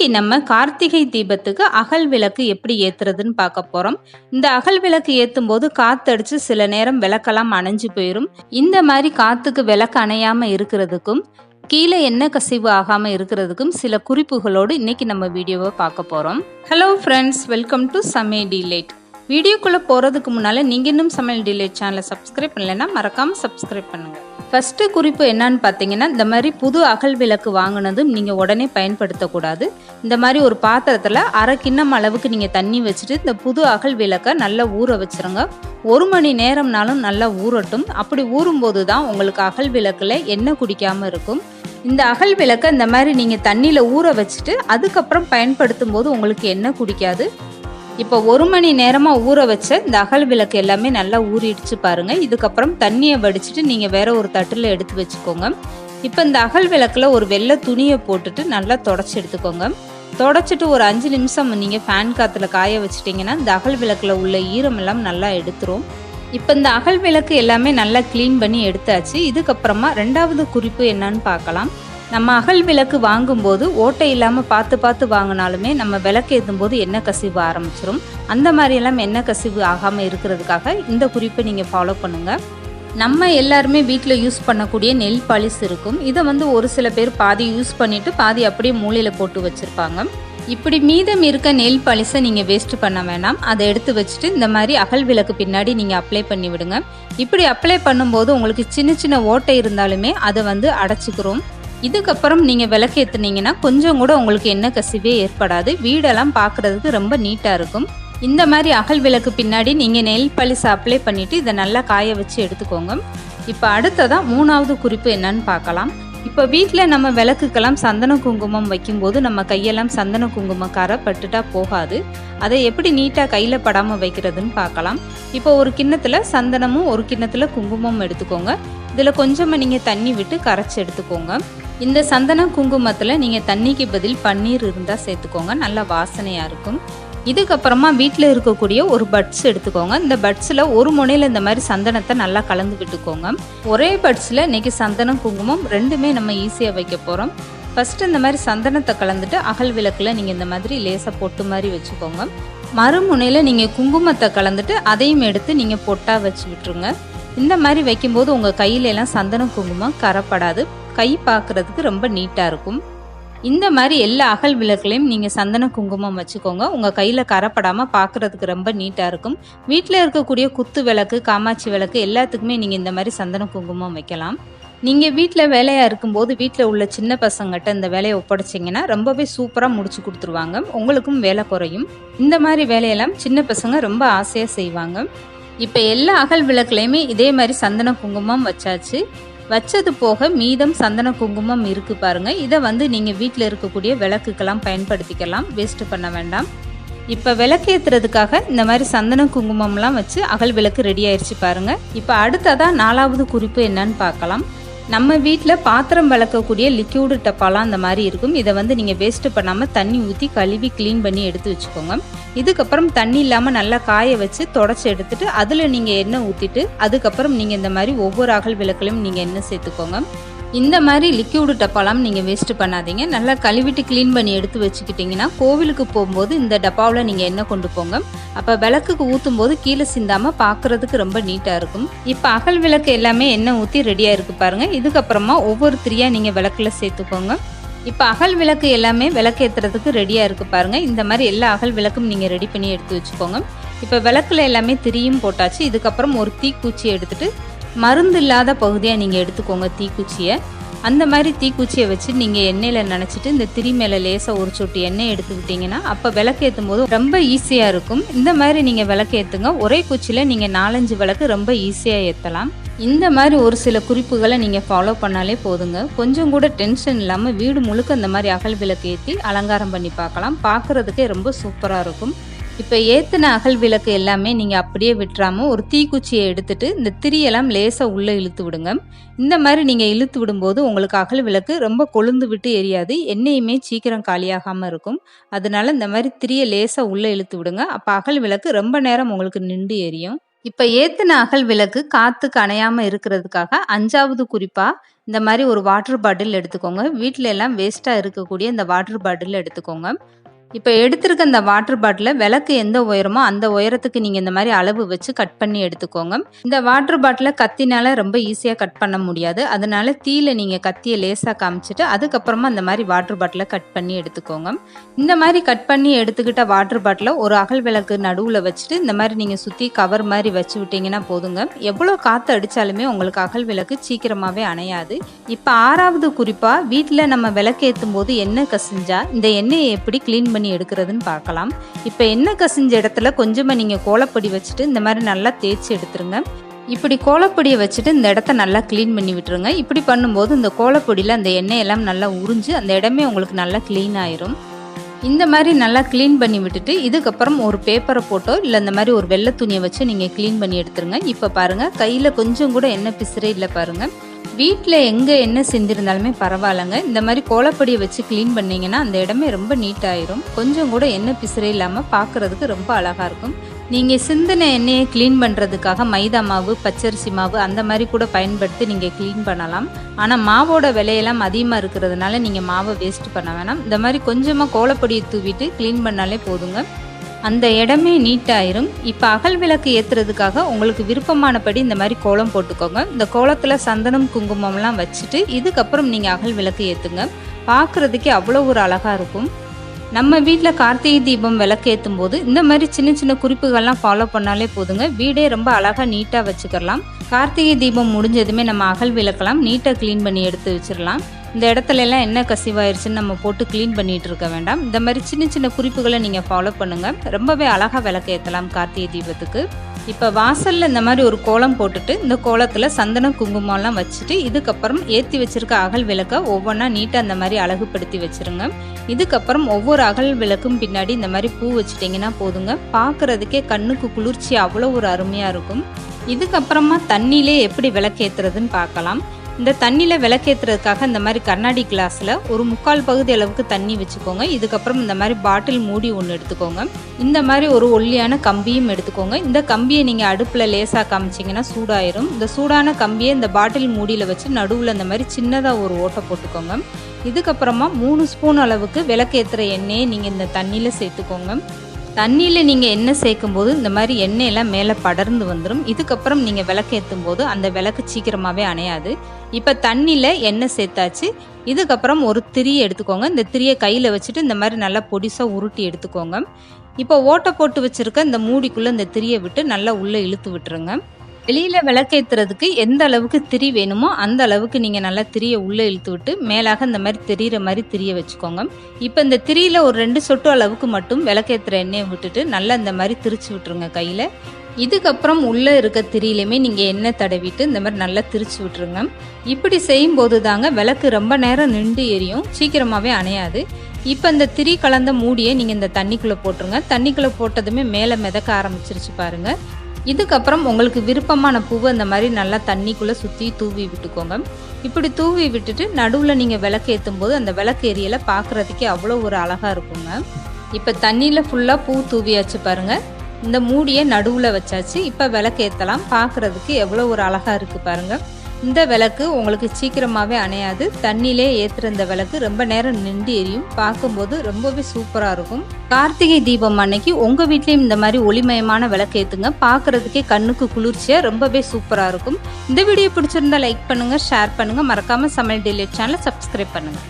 இன்னைக்கு நம்ம கார்த்திகை தீபத்துக்கு அகல் விளக்கு எப்படி ஏத்துறதுன்னு பார்க்க போறோம். இந்த அகல் விளக்கு ஏத்தும் போது காத்தடிச்சு சில நேரம் விளக்கெல்லாம் அணைஞ்சு போயிடும். இந்த மாதிரி காத்துக்கு விளக்கு அணையாம இருக்கிறதுக்கும் கீழே எண்ணெய் கசிவு ஆகாம இருக்கிறதுக்கும் சில குறிப்புகளோடு இன்னைக்கு நம்ம வீடியோவை பார்க்க போறோம். ஹலோ ஃப்ரெண்ட்ஸ், வெல்கம் டு சமையல் டிலைட். வீடியோக்குள்ள போறதுக்கு முன்னால நீங்க இன்னும் சமையல் டிலைட் சேனலை சப்ஸ்கிரைப் பண்ணலைன்னா மறக்காம சப்ஸ்கிரைப் பண்ணுங்க. ஃபர்ஸ்ட் குறிப்பு என்னன்னு பார்த்தீங்கன்னா, இந்த மாதிரி புது அகல் விளக்கு வாங்கினதும் நீங்கள் உடனே பயன்படுத்தக்கூடாது. இந்த மாதிரி ஒரு பாத்திரத்தில் அரை கிண்ணம் அளவுக்கு நீங்கள் தண்ணி வச்சுட்டு இந்த புது அகல் விளக்கை நல்லா ஊற வச்சுருங்க. 1 மணி நேரம்னாலும் நல்லா ஊறட்டும். அப்படி ஊறும்போது தான் உங்களுக்கு அகல் விளக்கில் எண்ணெய் குடிக்காமல் இருக்கும். இந்த அகல் விளக்கை இந்த மாதிரி நீங்கள் தண்ணியில் ஊற வச்சுட்டு அதுக்கப்புறம் பயன்படுத்தும் போது உங்களுக்கு எண்ணெய் குடிக்காது. இப்போ 1 மணி நேரமாக ஊற வச்ச இந்த அகல் விளக்கு எல்லாமே நல்லா ஊறிடுச்சு பாருங்க. இதுக்கப்புறம் தண்ணியை வடிச்சிட்டு நீங்கள் வேற ஒரு தட்டில் எடுத்து வச்சுக்கோங்க. இப்போ இந்த அகல் விளக்குல ஒரு வெள்ளை துணியை போட்டுட்டு நல்லா தொடச்சி எடுத்துக்கோங்க. தொடச்சிட்டு ஒரு 5 நிமிஷம் நீங்கள் ஃபேன் காற்றுல காய வச்சிட்டிங்கன்னா இந்த அகல் விளக்குல உள்ள ஈரமெல்லாம் நல்லா எடுத்துரும். இப்போ இந்த அகல் விளக்கு எல்லாமே நல்லா க்ளீன் பண்ணி எடுத்தாச்சு. இதுக்கப்புறமா 2வது குறிப்பு என்னன்னு பார்க்கலாம். நம்ம அகல் விளக்கு வாங்கும்போது ஓட்டை இல்லாமல் பார்த்து வாங்கினாலுமே நம்ம விளக்கு ஏற்றும் போது எண்ணெய் கசிவு ஆரம்பிச்சிடும். அந்த மாதிரியெல்லாம் எண்ணெய் கசிவு ஆகாமல் இருக்கிறதுக்காக இந்த குறிப்பை நீங்கள் ஃபாலோ பண்ணுங்கள். நம்ம எல்லாருமே வீட்டில் யூஸ் பண்ணக்கூடிய நெல் பாலிஷ் இருக்கும். இதை ஒரு சில பேர் பாதி யூஸ் பண்ணிவிட்டு பாதி அப்படியே மூலையில் போட்டு வச்சுருப்பாங்க. இப்படி மீதம் இருக்க நெல் பாலிஷை நீங்கள் வேஸ்ட் பண்ண வேண்டாம். அதை எடுத்து வச்சுட்டு இந்த மாதிரி அகல் விளக்கு பின்னாடி நீங்கள் அப்ளை பண்ணி விடுங்க. இப்படி அப்ளை பண்ணும்போது உங்களுக்கு சின்ன சின்ன ஓட்டை இருந்தாலுமே அதை அடைச்சிக்கிறோம். இதுக்கப்புறம் நீங்கள் விளக்கு ஏற்றுனீங்கன்னா கொஞ்சம் கூட உங்களுக்கு எண்ணெய் கசிவே ஏற்படாது. வீடெல்லாம் பார்க்குறதுக்கு ரொம்ப நீட்டாக இருக்கும். இந்த மாதிரி அகல் விளக்கு பின்னாடி நீங்கள் நெல் பாலிஷ் அப்ளை பண்ணிவிட்டு இதை நல்லா காய வச்சு எடுத்துக்கோங்க. இப்போ அடுத்ததான் 3வது குறிப்பு என்னன்னு பார்க்கலாம். இப்போ வீட்டில் நம்ம விளக்குக்கெல்லாம் சந்தன குங்குமம் வைக்கும்போது நம்ம கையெல்லாம் சந்தன குங்குமம் கரை பட்டுட்டா போகாது. அதை எப்படி நீட்டாக கையில் படாமல் வைக்கிறதுன்னு பார்க்கலாம். இப்போ ஒரு கிண்ணத்தில் சந்தனமும் ஒரு கிண்ணத்தில் குங்குமம் எடுத்துக்கோங்க. இதில் கொஞ்சமாக நீங்கள் தண்ணி விட்டு கரைச்சி எடுத்துக்கோங்க. இந்த சந்தன குங்குமத்தில் நீங்கள் தண்ணிக்கு பதில் பன்னீர் இருந்தால் சேர்த்துக்கோங்க. நல்லா வாசனையாக இருக்கும். இதுக்கப்புறமா வீட்டில் இருக்கக்கூடிய ஒரு பட்ஸ் எடுத்துக்கோங்க. இந்த பட்ஸில் ஒரு முனையில் இந்த மாதிரி சந்தனத்தை நல்லா கலந்து விட்டுக்கோங்க. ஒரே பட்ஸில் இன்றைக்கி சந்தனம் குங்குமம் ரெண்டுமே நம்ம ஈஸியாக வைக்க போகிறோம். ஃபஸ்ட்டு இந்த மாதிரி சந்தனத்தை கலந்துட்டு அகல் விளக்கில் நீங்கள் இந்த மாதிரி லேசாக பொட்டு மாதிரி வச்சுக்கோங்க. மறுமுனையில் நீங்கள் குங்குமத்தை கலந்துட்டு அதையும் எடுத்து நீங்கள் பொட்டாக வச்சு விட்டுருங்க. இந்த மாதிரி வைக்கும்போது உங்கள் கையிலெல்லாம் சந்தனம் குங்குமம் கரைப்படாது. கை பார்க்குறதுக்கு ரொம்ப நீட்டாக இருக்கும். இந்த மாதிரி எல்லா அகல் விளக்குலையும் நீங்கள் சந்தன குங்குமம் வச்சுக்கோங்க. உங்கள் கையில் கரைப்படாமல் பார்க்குறதுக்கு ரொம்ப நீட்டாக இருக்கும். வீட்டில் இருக்கக்கூடிய குத்து விளக்கு, காமாட்சி விளக்கு எல்லாத்துக்குமே நீங்கள் இந்த மாதிரி சந்தன குங்குமம் வைக்கலாம். நீங்கள் வீட்டில் வேலையாக இருக்கும்போது வீட்டில் உள்ள சின்ன பசங்கிட்ட இந்த வேலையை ஒப்படைச்சிங்கன்னா ரொம்பவே சூப்பராக முடிச்சு கொடுத்துருவாங்க. உங்களுக்கும் வேலை குறையும். இந்த மாதிரி வேலையெல்லாம் சின்ன பசங்க ரொம்ப ஆசையாக செய்வாங்க. இப்போ எல்லா அகல் விளக்குலையுமே இதே மாதிரி சந்தன குங்குமம் வச்சாச்சு. வச்சது போக மீதம் சந்தன குங்குமம் இருக்கு பாருங்க. இதை நீங்கள் வீட்டில் இருக்கக்கூடிய விளக்குக்கெல்லாம் பயன்படுத்திக்கலாம். வேஸ்ட் பண்ண வேண்டாம். இப்போ விளக்கேற்றுறதுக்காக இந்த மாதிரி சந்தன குங்குமம்லாம் வச்சு அகல் விளக்கு ரெடி ஆயிடுச்சு பாருங்க. இப்போ அடுத்ததான் 4வது குறிப்பு என்னன்னு பார்க்கலாம். நம்ம வீட்டில் பாத்திரம் விளக்கக்கூடிய லிக்யூடு டப்பாலாம் அந்த மாதிரி இருக்கும். இதை நீங்கள் வேஸ்ட் பண்ணாமல் தண்ணி ஊற்றி கழுவி க்ளீன் பண்ணி எடுத்து வச்சுக்கோங்க. இதுக்கப்புறம் தண்ணி இல்லாமல் நல்லா காய வச்சு தொடச்சி எடுத்துட்டு அதில் நீங்கள் எண்ணெய் ஊற்றிட்டு அதுக்கப்புறம் நீங்கள் இந்த மாதிரி ஒவ்வொரு அகல் விளக்குலையும் நீங்கள் எண்ணெய் சேர்த்துக்கோங்க. இந்த மாதிரி லிக்யூடு டப்பாலாம் நீங்கள் வேஸ்ட் பண்ணாதீங்க. நல்லா கழுவிட்டு க்ளீன் பண்ணி எடுத்து வச்சுக்கிட்டிங்கன்னா கோவிலுக்கு போகும்போது இந்த டப்பாவில் நீங்கள் எண்ணெய் கொண்டு போங்க. அப்போ விளக்குக்கு ஊற்றும் போது கீழே சிந்தாமல் பார்க்குறதுக்கு ரொம்ப நீட்டாக இருக்கும். இப்போ அகல் விளக்கு எல்லாமே எண்ணெய் ஊற்றி ரெடியாக இருக்குது பாருங்கள். இதுக்கப்புறமா ஒவ்வொரு திரியாக நீங்கள் விளக்கில் சேர்த்துக்கோங்க. இப்போ அகல் விளக்கு எல்லாமே விளக்கு ஏற்றுறதுக்கு ரெடியாக இருக்குது பாருங்கள். இந்த மாதிரி எல்லா அகல் விளக்கும் நீங்கள் ரெடி பண்ணி எடுத்து வச்சுக்கோங்க. இப்போ விளக்கில் எல்லாமே திரியும் போட்டாச்சு. இதுக்கப்புறம் ஒரு தீக்குச்சி எடுத்துகிட்டு மருந்து இல்லாத பகுதியாக நீங்கள் எடுத்துக்கோங்க. தீக்குச்சியை அந்த மாதிரி தீக்குச்சியை வச்சு நீங்கள் எண்ணெயில் நனைச்சிட்டு இந்த திரி மேலே லேசாக ஒரு சொட்டு எண்ணெய் எடுத்துக்கிட்டிங்கன்னா அப்போ விளக்கு ஏற்றும் போது ரொம்ப ஈஸியாக இருக்கும். இந்த மாதிரி நீங்கள் விளக்கு ஏற்றுங்க. ஒரே குச்சியில் நீங்கள் 4-5 விளக்கு ரொம்ப ஈஸியாக ஏற்றலாம். இந்த மாதிரி ஒரு சில குறிப்புகளை நீங்கள் ஃபாலோ பண்ணாலே போதுங்க. கொஞ்சம் கூட டென்ஷன் இல்லாமல் வீடு முழுக்க இந்த மாதிரி அகல் விளக்கு ஏற்றி அலங்காரம் பண்ணி பார்க்கலாம். பார்க்குறதுக்கே ரொம்ப சூப்பராக இருக்கும். இப்போ ஏற்றின அகல் விளக்கு எல்லாமே நீங்கள் அப்படியே விட்டுறாமல் ஒரு தீக்குச்சியை எடுத்துட்டு இந்த திரியெல்லாம் லேசாக உள்ளே இழுத்து விடுங்க. இந்த மாதிரி நீங்கள் இழுத்து விடும்போது உங்களுக்கு அகல் விளக்கு ரொம்ப கொழுந்து விட்டு எரியாது. எண்ணெயுமே சீக்கிரம் காலியாகாமல் இருக்கும். அதனால இந்த மாதிரி திரியை லேசாக உள்ளே இழுத்து விடுங்க. அப்போ அகல் விளக்கு ரொம்ப நேரம் உங்களுக்கு நின்று எரியும். இப்ப ஏத்துன அகல் விளக்கு காத்துக்கு அணையாம இருக்கிறதுக்காக 5வது குறிப்பா இந்த மாரி ஒரு வாட்டர் பாட்டில் எடுத்துக்கோங்க. வீட்ல எல்லாம் வேஸ்ட்டா இருக்கக்கூடிய இந்த வாட்டர் பாட்டில் எடுத்துக்கோங்க. இப்ப எடுத்திருக்க இந்த வாட்டர் பாட்டில விளக்கு எந்த உயரமோ அந்த உயரத்துக்கு நீங்க இந்த மாரி அளவு வச்சு கட் பண்ணி எடுத்துக்கோங்க. இந்த வாட்டர் பாட்டில கத்தினால ரொம்ப ஈஸியா கட் பண்ண முடியாது. அதனால தீயில நீங்க கத்திய லேசா காமிச்சிட்டு அதுக்கப்புறமா இந்த மாரி வாட்டர் பாட்டில கட் பண்ணி எடுத்துக்கோங்க. இந்த மாரி கட் பண்ணி எடுத்துக்கிட்ட வாட்டர் பாட்டில ஒரு அகல் விளக்கு நடுவுல வச்சுட்டு இந்த மாரி நீங்க சுத்தி கவர் மாரி வச்சு விட்டீங்கன்னா போதுங்க. எவ்வளோ காத்து அடிச்சாலுமே உங்களுக்கு அகல் விளக்கு சீக்கிரமாவே அணையாது. இப்ப 6வது குறிப்பா வீட்ல நம்ம விளக்கேத்தும் போது எண்ணெய் கசிஞ்சா இந்த எண்ணெயை எப்படி கிளீன் பண்ணி எடுக்கிறதுன்னு பார்க்கலாம். இப்போ எண்ணெய் கசிஞ்ச இடத்துல கொஞ்சமா நீங்க கோலப்பொடி வச்சுட்டு இந்த மாதிரி நல்லா தேய்ச்சி எடுத்துருங்க. இப்படி கோலப்பொடியை வச்சுட்டு இந்த இடத்த நல்லா கிளீன் பண்ணி விட்டுருங்க. இப்படி பண்ணும்போது இந்த கோலப்பொடியில் அந்த எண்ணெய் எல்லாம் நல்லா உறிஞ்சு அந்த இடமே உங்களுக்கு நல்லா கிளீன் ஆயிரும். இந்த மாதிரி நல்லா கிளீன் பண்ணி விட்டுட்டு இதுக்கப்புறம் ஒரு பேப்பரை போட்டோ இல்லை இந்த மாதிரி ஒரு வெள்ளை துணியை வச்சு நீங்கள் கிளீன் பண்ணி எடுத்துருங்க. இப்போ பாருங்கள் கையில் கொஞ்சம் கூட எண்ணெய் பிசுறே இல்லை பாருங்கள். வீட்டில் எங்கே எண்ணெய் சிந்திருந்தாலுமே பரவாயில்லைங்க. இந்த மாதிரி கோலப்பொடியை வச்சு க்ளீன் பண்ணிங்கன்னா அந்த இடமே ரொம்ப நீட்டாயிரும். கொஞ்சம் கூட எண்ணெய் பிசுறே இல்லாமல் பார்க்குறதுக்கு ரொம்ப அழகாக இருக்கும். நீங்கள் சிந்தின எண்ணெயை க்ளீன் பண்ணுறதுக்காக மைதா மாவு, பச்சரிசி மாவு அந்த மாதிரி கூட பயன்படுத்தி நீங்கள் க்ளீன் பண்ணலாம். ஆனால் மாவோட விலையெல்லாம் அதிகமாக இருக்கிறதுனால நீங்கள் மாவை வேஸ்ட் பண்ண வேணாம். இந்த மாதிரி கொஞ்சமாக கோலப்பொடியை தூவிட்டு க்ளீன் பண்ணாலே போதுங்க. அந்த இடமே நீட்டாயிரும். இப்போ அகல் விளக்கு ஏற்றுறதுக்காக உங்களுக்கு விருப்பமானபடி இந்த மாதிரி கோலம் போட்டுக்கோங்க. இந்த கோலத்தில் சந்தனம் குங்குமம்லாம் வச்சுட்டு இதுக்கப்புறம் நீங்கள் அகல் விளக்கு ஏற்றுங்க. பார்க்குறதுக்கே அவ்வளோ ஒரு அழகாக இருக்கும். நம்ம வீட்டில் கார்த்திகை தீபம் விளக்கு ஏற்றும் போது இந்த மாதிரி சின்ன சின்ன குறிப்புகள்லாம் ஃபாலோ பண்ணாலே போதுங்க. வீடே ரொம்ப அழகாக நீட்டாக வச்சுக்கலாம். கார்த்திகை தீபம் முடிஞ்சதுமே நம்ம அகல் விளக்கெல்லாம் நீட்டாக க்ளீன் பண்ணி எடுத்து வச்சிடலாம். இந்த இடத்துல எல்லாம் என்ன கசிவாயிருச்சுன்னு நம்ம போட்டு க்ளீன் பண்ணிட்டு இருக்க வேண்டாம். இந்த மாதிரி சின்ன சின்ன குறிப்புகளை நீங்கள் ஃபாலோ பண்ணுங்கள். ரொம்பவே அழகாக விளக்கு ஏற்றலாம் கார்த்திகை தீபத்துக்கு. இப்போ வாசலில் இந்த மாதிரி ஒரு கோலம் போட்டுட்டு இந்த கோலத்தில் சந்தனம் குங்குமம்லாம் வச்சுட்டு இதுக்கப்புறம் ஏற்றி வச்சிருக்க அகல் விளக்கை ஒவ்வொன்றா நீட்டாக இந்த மாதிரி அழகுபடுத்தி வச்சுருங்க. இதுக்கப்புறம் ஒவ்வொரு அகல் விளக்கும் பின்னாடி இந்த மாதிரி பூ வச்சுட்டிங்கன்னா போதுங்க. பார்க்குறதுக்கே கண்ணுக்கு குளிர்ச்சி அவ்வளோ ஒரு அருமையாக இருக்கும். இதுக்கப்புறமா தண்ணியிலே எப்படி விளக்கேற்றுறதுன்னு பார்க்கலாம். இந்த தண்ணியில் விளக்கேற்றுறதுக்காக இந்த மாதிரி கண்ணாடி கிளாஸில் ஒரு 3/4 பகுதி அளவுக்கு தண்ணி வச்சுக்கோங்க. இதுக்கப்புறம் இந்த மாதிரி பாட்டில் மூடி ஒன்று எடுத்துக்கோங்க. இந்த மாதிரி ஒரு ஒல்லியான கம்பியும் எடுத்துக்கோங்க. இந்த கம்பியை நீங்கள் அடுப்பில் லேசாக காமிச்சிங்கன்னா சூடாயிரும். இந்த சூடான கம்பியை இந்த பாட்டில் மூடியில் வச்சு நடுவில் இந்த மாதிரி சின்னதாக ஒரு ஓட்டை போட்டுக்கோங்க. இதுக்கப்புறமா 3 ஸ்பூன் அளவுக்கு விளக்கேற்றுற எண்ணெயை நீங்கள் இந்த தண்ணியில் சேர்த்துக்கோங்க. தண்ணியில் நீங்கள் எண்ணெய் சேர்க்கும் போது இந்த மாதிரி எண்ணெயெல்லாம் மேலே படர்ந்து வந்துடும். இதுக்கப்புறம் நீங்கள் விளக்கேற்றும் போது அந்த விளக்கு சீக்கிரமாகவே அணையாது. இப்போ தண்ணியில் எண்ணெய் சேர்த்தாச்சு. இதுக்கப்புறம் ஒரு திரி எடுத்துக்கோங்க. இந்த திரியை கையில் வச்சுட்டு இந்த மாதிரி நல்லா பொடிசாக உருட்டி எடுத்துக்கோங்க. இப்போ ஓட்டை போட்டு வச்சுருக்க இந்த மூடிக்குள்ளே இந்த திரியை விட்டு நல்லா உள்ளே இழுத்து விட்டுருங்க. வெளியில் விளக்கேற்றுறதுக்கு எந்த அளவுக்கு திரி வேணுமோ அந்த அளவுக்கு நீங்கள் நல்லா திரியை உள்ளே இழுத்து விட்டு மேலாக இந்த மாதிரி தெரிகிற மாதிரி திரியை வச்சுக்கோங்க. இப்போ இந்த திரியில் ஒரு 2 சொட்டு அளவுக்கு மட்டும் விளக்கேற்றுற எண்ணெயை விட்டுட்டு நல்லா இந்த மாதிரி திரிச்சு விட்டுருங்க கையில். இதுக்கப்புறம் உள்ளே இருக்க திரியிலையுமே நீங்கள் எண்ணெய் தடவிட்டு இந்த மாதிரி நல்லா திரிச்சு விட்டுருங்க. இப்படி செய்யும்போது தாங்க விளக்கு ரொம்ப நேரம் நின்று எரியும், சீக்கிரமாகவே அணையாது. இப்போ இந்த திரி கலந்த மூடியை நீங்கள் இந்த தண்ணிக்குள்ளே போட்டுருங்க. தண்ணிக்குள்ளே போட்டதுமே மேலே மிதக்க ஆரம்பிச்சிருச்சு பாருங்கள். இதுக்கப்புறம் உங்களுக்கு விருப்பமான பூவை இந்த மாதிரி நல்லா தண்ணிக்குள்ளே சுற்றி தூவி விட்டுக்கோங்க. இப்படி தூவி விட்டுட்டு நடுவில் நீங்கள் விளக்கு ஏற்றும் போது அந்த விளக்கு எரியலை பார்க்குறதுக்கே அவ்வளோ ஒரு அழகாக இருக்குங்க. இப்போ தண்ணியில் ஃபுல்லாக பூ தூவியாச்சு பாருங்கள். இந்த மூடியை நடுவில் வச்சாச்சு. இப்போ விளக்கு ஏற்றலாம். பார்க்குறதுக்கு எவ்வளோ ஒரு அழகாக இருக்குது பாருங்கள். இந்த விளக்கு உங்களுக்கு சீக்கிரமாகவே அணையாது. தண்ணியிலே ஏற்றுற இந்த விளக்கு ரொம்ப நேரம் நின்று எரியும். பார்க்கும்போது ரொம்பவே சூப்பராக இருக்கும். கார்த்திகை தீபம் அன்னைக்கு உங்கள் வீட்லேயும் இந்த மாதிரி ஒளிமயமான விளக்கு ஏற்றுங்க. பார்க்குறதுக்கே கண்ணுக்கு குளிர்ச்சியாக ரொம்பவே சூப்பராக இருக்கும். இந்த வீடியோ பிடிச்சிருந்தா லைக் பண்ணுங்கள், ஷேர் பண்ணுங்கள். மறக்காமல் சமையல் டெய்லி சேனலை சப்ஸ்கிரைப் பண்ணுங்கள்.